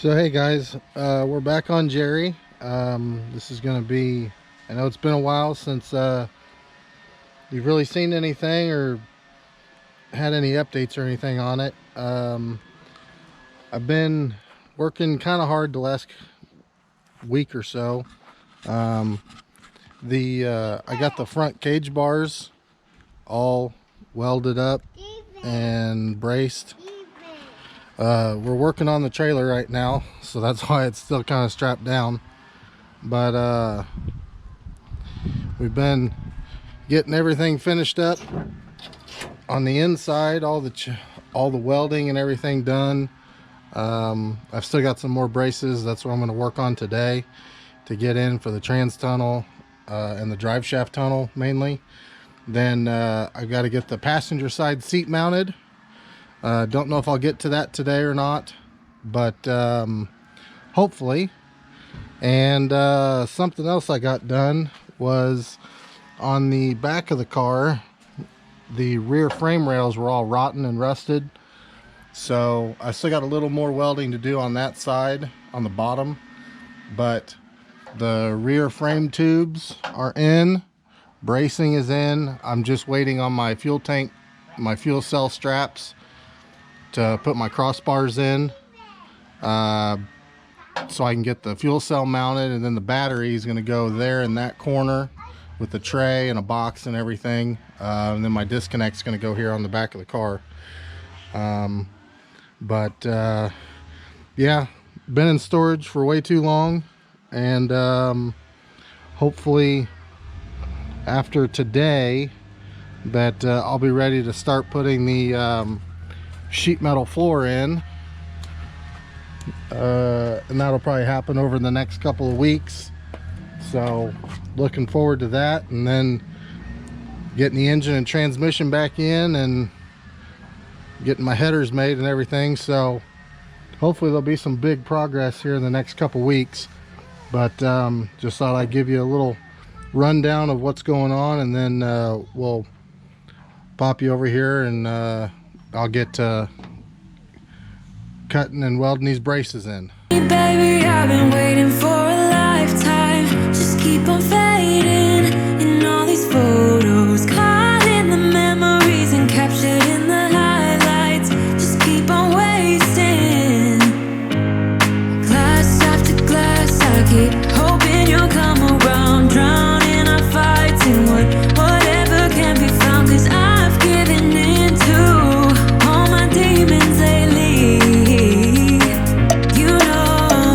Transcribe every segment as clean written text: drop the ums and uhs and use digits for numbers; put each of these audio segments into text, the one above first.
So hey guys, we're back on Gerry. This is going to be, I know it's been a while since you've really seen anything or had any updates or anything on it. I've been working kind of hard the last week or so. I got the front cage bars all welded up and braced. We're working on the trailer right now, so that's why it's still kind of strapped down. But we've been getting everything finished up on the inside, all the welding and everything done. I've still got some more braces. That's what I'm going to work on today to get in for the trans tunnel and the drive shaft tunnel mainly. Then I've got to get the passenger side seat mounted. Don't know if I'll get to that today or not, but hopefully. And something else I got done was on the back of the car, the rear frame rails were all rotten and rusted. So I still got a little more welding to do on that side, on the bottom, but the rear frame tubes are in, bracing is in. I'm just waiting on my fuel tank, my fuel cell straps to put my crossbars in, so I can get the fuel cell mounted, and then the battery is going to go there in that corner with the tray and a box and everything, and then my disconnect is going to go here on the back of the car. Yeah, been in storage for way too long, and hopefully after today that I'll be ready to start putting the sheet metal floor in, and that'll probably happen over the next couple of weeks. So looking forward to that, and then getting the engine and transmission back in and getting my headers made and everything. So hopefully there'll be some big progress here in the next couple weeks, but just thought I'd give you a little rundown of what's going on, and then we'll pop you over here and I'll get cutting and welding these braces in. Hey baby, I've been waiting for a lifetime. Just keep on fading in all these photos, caught in the memories and captured in the highlights. Just keep on wasting glass after glass. I keep hoping you'll come around, drowning our fights in whatever can be found, 'cause I've given in to all my demons lately. You know,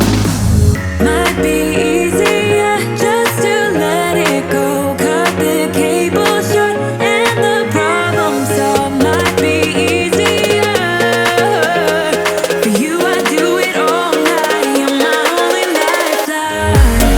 might be easier just to let it go, cut the cable short and the problem solved. Might be easier for you. I do it all night. You're my only lifeline.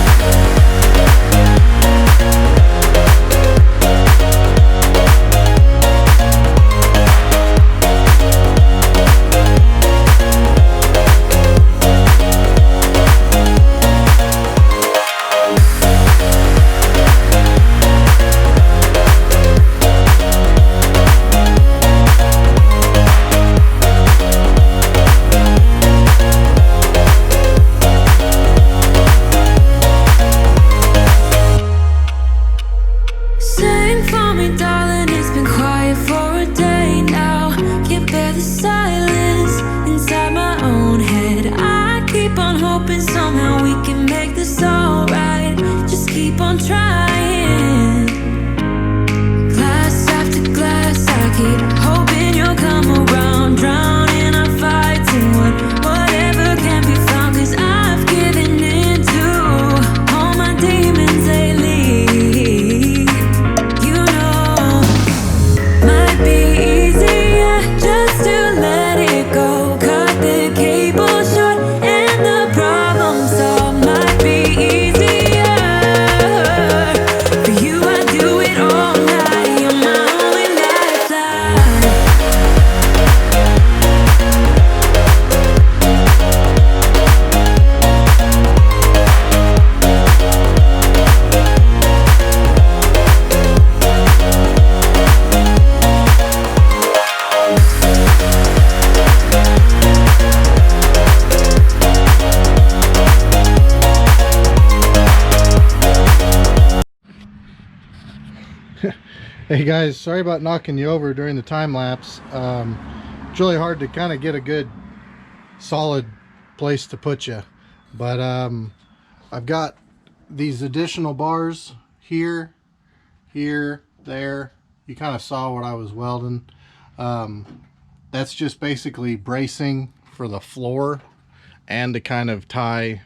Sing for me, darling, it's been quiet for a day now. Can't bear the silence inside my own head. I keep on hoping somehow we can make this alright. Just keep on trying. Glass after glass, I keep hoping you'll come around, drowning our fights in whatever can be found, 'cause I've given in to all my demons lately. You know, might be easier just to let it go, cut the cable short and the problem solved. Might be easier Hey guys, sorry about knocking you over during the time lapse. It's really hard to kind of get a good solid place to put you, but I've got these additional bars here, there. You kind of saw what I was welding. That's just basically bracing for the floor and to kind of tie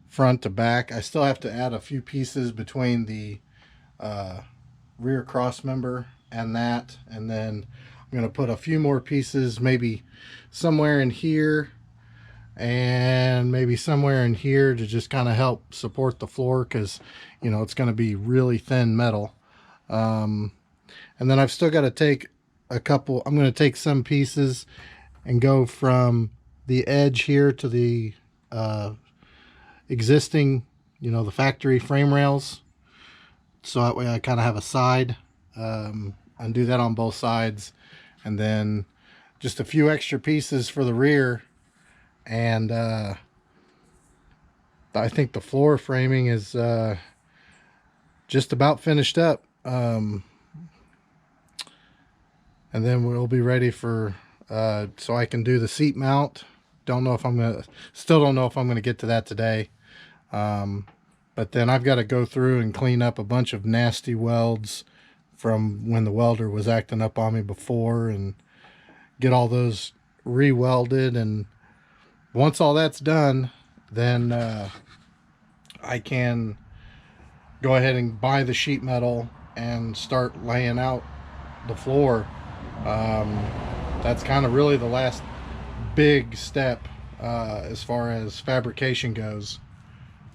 front to back. I still have to add a few pieces between the rear cross member and that, and then I'm going to put a few more pieces maybe somewhere in here and maybe somewhere in here to just kind of help support the floor, because you know it's going to be really thin metal. And then I've still got to take a couple, I'm going to take some pieces and go from the edge here to the existing, you know, the factory frame rails, so that way I kind of have a side, and do that on both sides, and then just a few extra pieces for the rear. And I think the floor framing is just about finished up, and then we'll be ready for so I can do the seat mount. Don't know if I'm gonna, still don't know if I'm gonna get to that today. But then I've got to go through and clean up a bunch of nasty welds from when the welder was acting up on me before, and get all those re-welded. And once all that's done, then I can go ahead and buy the sheet metal and start laying out the floor. That's kind of really the last big step as far as fabrication goes.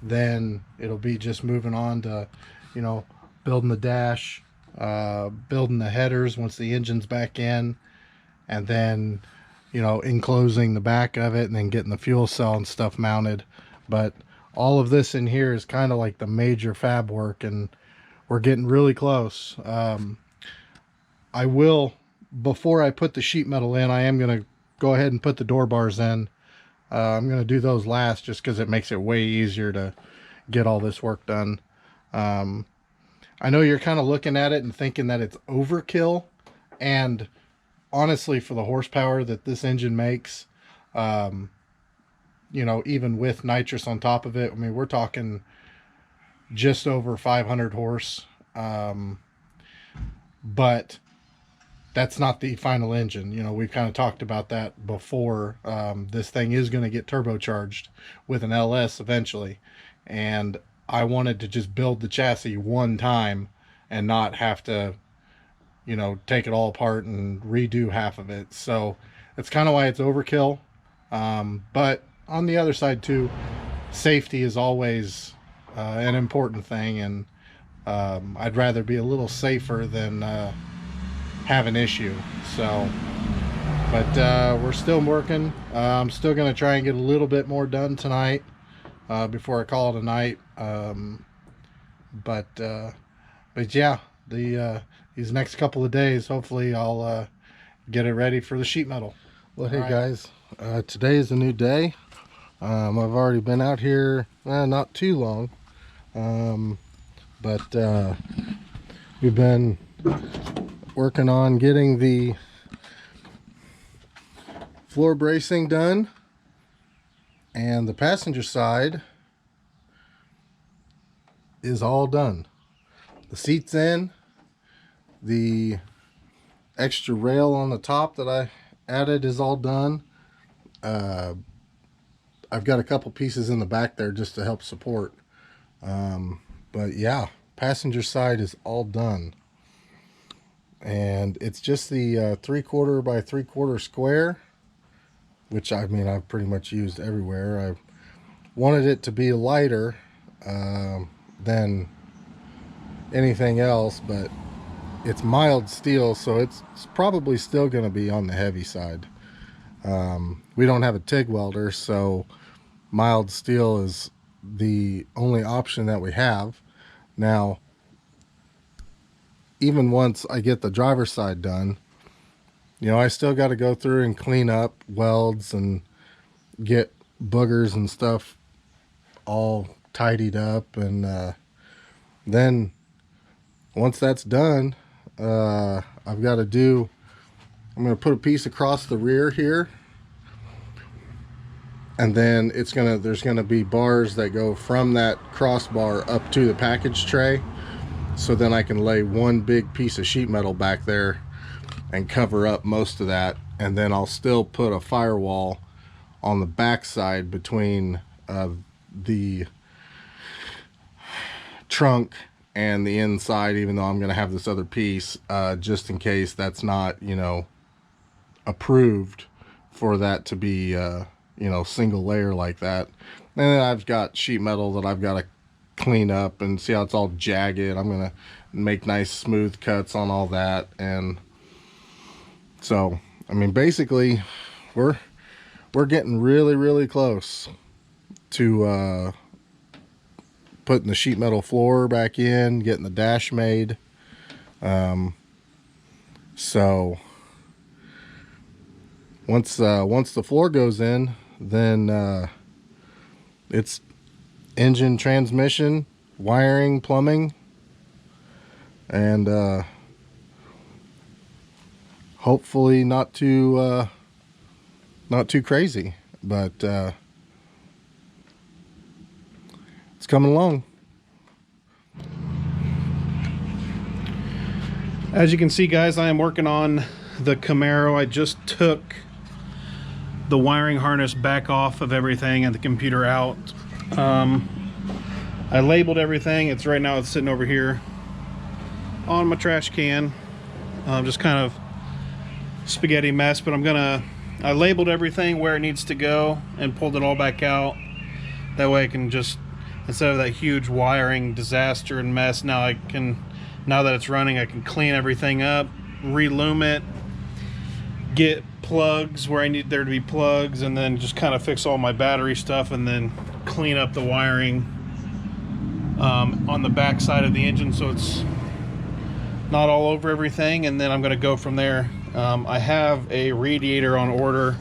Then it'll be just moving on to, you know, building the dash, building the headers once the engine's back in, and then, you know, enclosing the back of it, and then getting the fuel cell and stuff mounted. But all of this in here is kind of like the major fab work, and we're getting really close. I will, before I put the sheet metal in, I am going to go ahead and put the door bars in. I'm going to do those last just because it makes it way easier to get all this work done. I know you're kind of looking at it and thinking that it's overkill, and honestly, for the horsepower that this engine makes, you know, even with nitrous on top of it, I mean, we're talking just over 500 horse. But that's not the final engine. You know, we've kind of talked about that before. This thing is going to get turbocharged with an LS eventually, and I wanted to just build the chassis one time and not have to, you know, take it all apart and redo half of it. So that's kind of why it's overkill. But on the other side too, safety is always an important thing, and I'd rather be a little safer than have an issue. So, but we're still working. I'm still going to try and get a little bit more done tonight before I call it a night. But yeah, these next couple of days, hopefully I'll get it ready for the sheet metal. Well, hey guys, today is a new day. I've already been out here not too long, but we've been working on getting the floor bracing done, and the passenger side is all done. The seat's in, the extra rail on the top that I added is all done. I've got a couple pieces in the back there just to help support, but yeah, passenger side is all done. And it's just the 3/4 by 3/4 square, which I mean I've pretty much used everywhere. I wanted it to be lighter than anything else, but it's mild steel, so it's probably still going to be on the heavy side. We don't have a TIG welder, so mild steel is the only option that we have. Now, even once I get the driver's side done, you know, I still got to go through and clean up welds and get boogers and stuff all tidied up. And then once that's done, I've got to do, I'm going to put a piece across the rear here, and then there's gonna be bars that go from that crossbar up to the package tray, so then I can lay one big piece of sheet metal back there and cover up most of that, and then I'll still put a firewall on the back side between the trunk and the inside, even though I'm going to have this other piece, just in case that's not, you know, approved for that to be, you know, single layer like that. And then I've got sheet metal that I've got to clean up and see how it's all jagged. I'm going to make nice smooth cuts on all that. And so, I mean, basically we're getting really close to putting the sheet metal floor back in, getting the dash made. So once the floor goes in, then it's engine, transmission, wiring, plumbing, and hopefully not too crazy, but it's coming along. As you can see, guys, I am working on the Camaro. I just took the wiring harness back off of everything and the computer out. I labeled everything. It's sitting over here on my trash can. Just kind of spaghetti mess, but I labeled everything where it needs to go and pulled it all back out. That way I can just, instead of that huge wiring disaster and mess, now that it's running, I can clean everything up, relume it, get plugs where I need there to be plugs, and then just kind of fix all my battery stuff, and then clean up the wiring on the back side of the engine so it's not all over everything. And then I'm going to go from there. I have a radiator on order,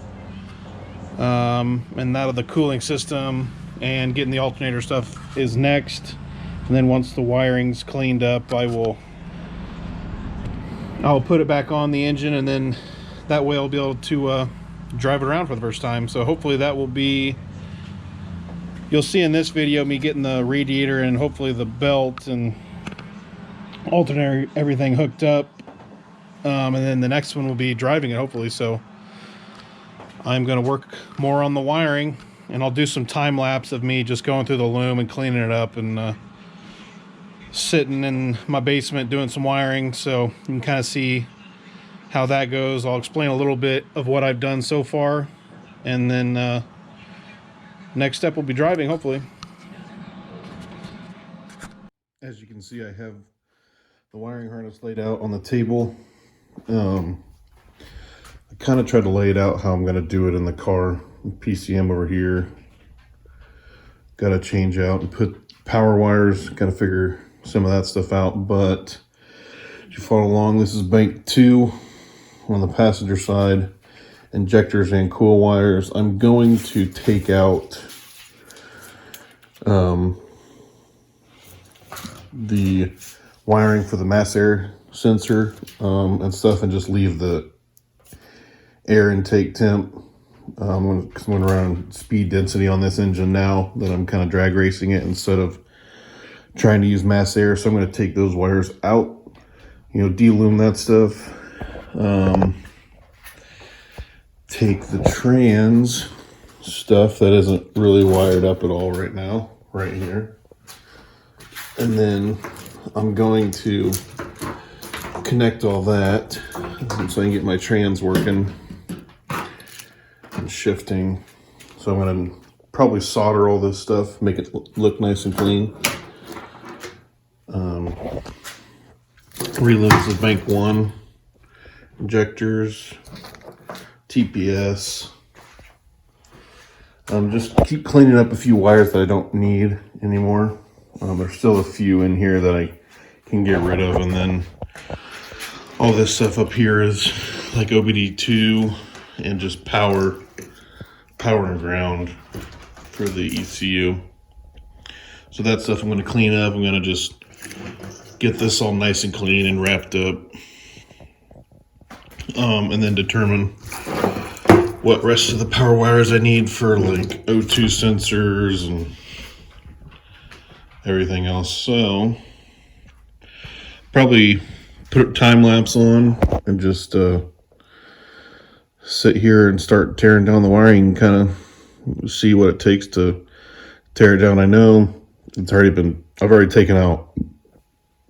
and that of the cooling system and getting the alternator stuff is next. And then once the wiring's cleaned up, I'll put it back on the engine, and then that way I'll be able to drive it around for the first time. So hopefully that will be, you'll see in this video me getting the radiator and hopefully the belt and alternator, everything hooked up. And then the next one will be driving it, hopefully. So I'm going to work more on the wiring, and I'll do some time lapse of me just going through the loom and cleaning it up, and sitting in my basement doing some wiring, so you can kind of see how that goes. I'll explain a little bit of what I've done so far, and then next step will be driving, hopefully. As you can see, I have the wiring harness laid out on the table. I kind of tried to lay it out how I'm going to do it in the car. PCM over here. Got to change out and put power wires. Got to figure some of that stuff out. But if you follow along, this is bank 2 on the passenger side. Injectors and cool wires. I'm going to take out the wiring for the mass air sensor and stuff, and just leave the air intake temp. I'm going around speed density on this engine now that I'm kind of drag racing it instead of trying to use mass air. So I'm going to take those wires out, delume that stuff. Take the trans stuff that isn't really wired up at all right now, right here. And then I'm going to connect all that so I can get my trans working and shifting. So I'm going to probably solder all this stuff, make it look nice and clean. Relay, this is bank 1. Injectors, TPS. Just keep cleaning up a few wires that I don't need anymore. There's still a few in here that I can get rid of, and then all this stuff up here is like OBD2 and just power and ground for the ECU. So that stuff I'm going to clean up. I'm going to just get this all nice and clean and wrapped up, and then determine what rest of the power wires I need for like O2 sensors and everything else. So probably put a time lapse on and just sit here and start tearing down the wiring and kind of see what it takes to tear it down. I know I've already taken out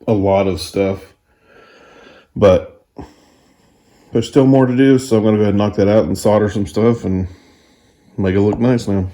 a lot of stuff, but there's still more to do, so I'm going to go ahead and knock that out and solder some stuff and make it look nice now.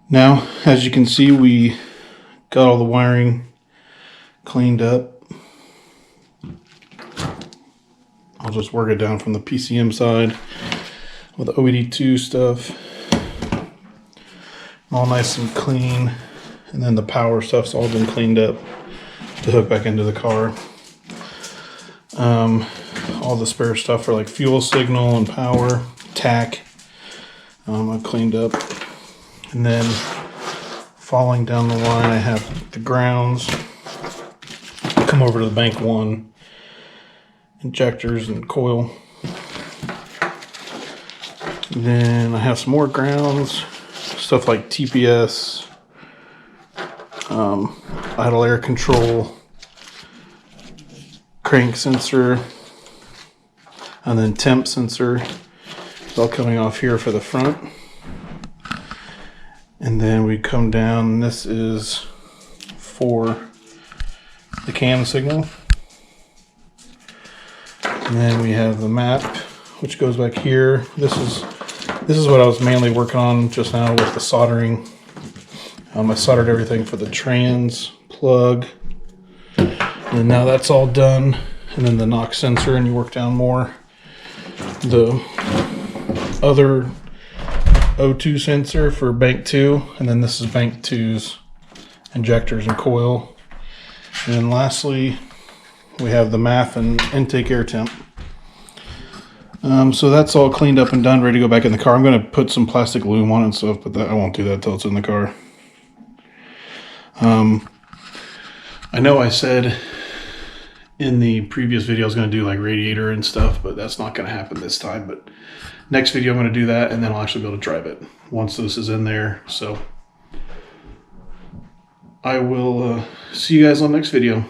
Now, as you can see, we got all the wiring cleaned up. I'll just work it down from the PCM side with the OBD2 stuff. All nice and clean. And then the power stuff's all been cleaned up to hook back into the car. All the spare stuff for like fuel signal and power, tack, I've cleaned up. And then falling down the line, I have the grounds. Come over to the bank one, injectors and coil. Then I have some more grounds, stuff like TPS, idle air control, crank sensor, and then temp sensor. It's all coming off here for the front. And then we come down, and this is for the cam signal. And then we have the map, which goes back here. This is what I was mainly working on just now with the soldering. I soldered everything for the trans plug. And now that's all done. And then the knock sensor, and you work down more. The other O2 sensor for bank 2, and then this is bank 2's injectors and coil. And then lastly, we have the MAF and intake air temp. So that's all cleaned up and done, ready to go back in the car. I'm going to put some plastic loom on it and stuff, but I won't do that until it's in the car. I know I said in the previous video I was going to do like radiator and stuff, but that's not going to happen this time. But next video I'm going to do that, and then I'll actually be able to drive it once this is in there. So I will see you guys on the next video.